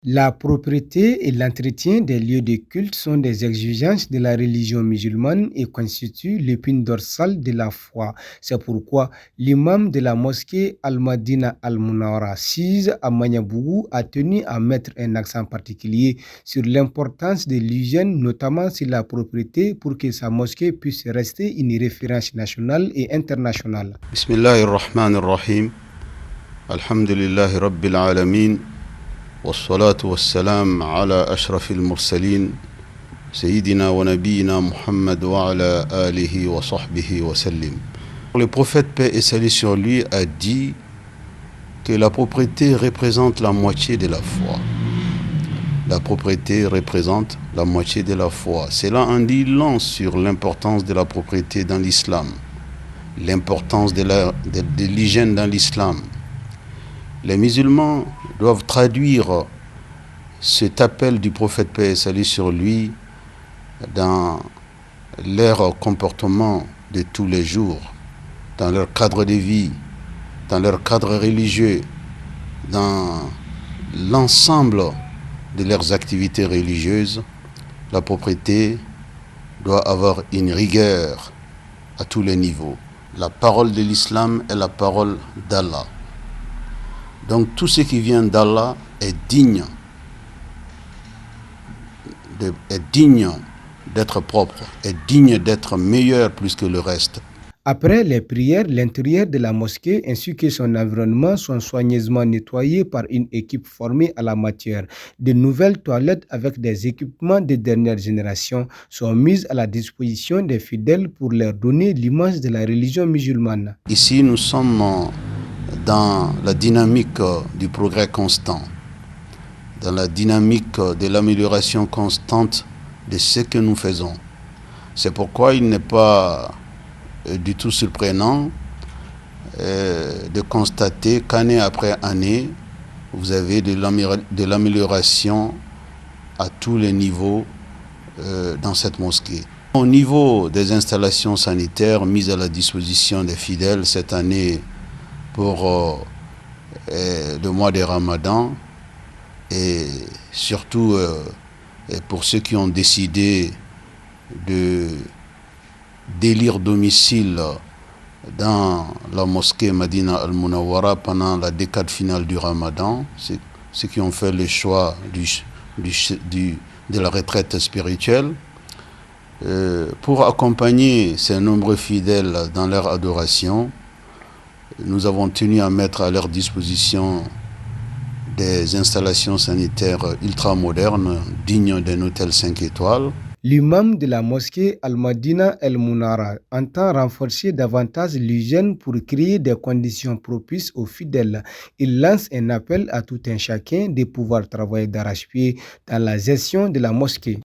La propriété et l'entretien des lieux de culte sont des exigences de la religion musulmane et constituent l'épine dorsale de la foi. C'est pourquoi l'imam de la mosquée Al-Madina Al-Munawwara 6 à Magnabougou a tenu à mettre un accent particulier sur l'importance de l'hygiène, notamment sur la propriété, pour que sa mosquée puisse rester une référence nationale et internationale. Bismillahirrahmanirrahim. Alhamdulillahi Rabbil Alamin. والصلاة والسلام على أشرف المرسلين سيدنا ونبينا محمد وعلى آله وصحبه وسلم. Le prophète paix et salut sur lui a dit que la propriété représente la moitié de la foi. La propriété représente la moitié de la foi. Cela en dit long sur l'importance de la propriété dans l'islam, l'importance de l'hygiène dans l'islam. Les musulmans doivent traduire cet appel du prophète paix et salut sur lui dans leur comportement de tous les jours, dans leur cadre de vie, dans leur cadre religieux, dans l'ensemble de leurs activités religieuses. La propriété doit avoir une rigueur à tous les niveaux. La parole de l'islam est la parole d'Allah. Donc tout ce qui vient d'Allah est digne d'être propre, est digne d'être meilleur plus que le reste. Après les prières, l'intérieur de la mosquée ainsi que son environnement sont soigneusement nettoyés par une équipe formée à la matière. De nouvelles toilettes avec des équipements de dernière génération sont mises à la disposition des fidèles pour leur donner l'image de la religion musulmane. Ici, nous sommes dans la dynamique du progrès constant, dans la dynamique de l'amélioration constante de ce que nous faisons. C'est pourquoi il n'est pas du tout surprenant de constater qu'année après année, vous avez de l'amélioration à tous les niveaux dans cette mosquée. Au niveau des installations sanitaires mises à la disposition des fidèles cette année pour le mois de Ramadan, et surtout pour ceux qui ont décidé d'élire domicile dans la mosquée Madina Al-Munawwara pendant la décade finale du Ramadan, ceux qui ont fait le choix de la retraite spirituelle, pour accompagner ces nombreux fidèles dans leur adoration. Nous avons tenu à mettre à leur disposition des installations sanitaires ultramodernes, dignes d'un hôtel 5 étoiles. L'imam de la mosquée Al-Madina Al-Munawwara entend renforcer davantage l'hygiène pour créer des conditions propices aux fidèles. Il lance un appel à tout un chacun de pouvoir travailler d'arrache-pied dans la gestion de la mosquée.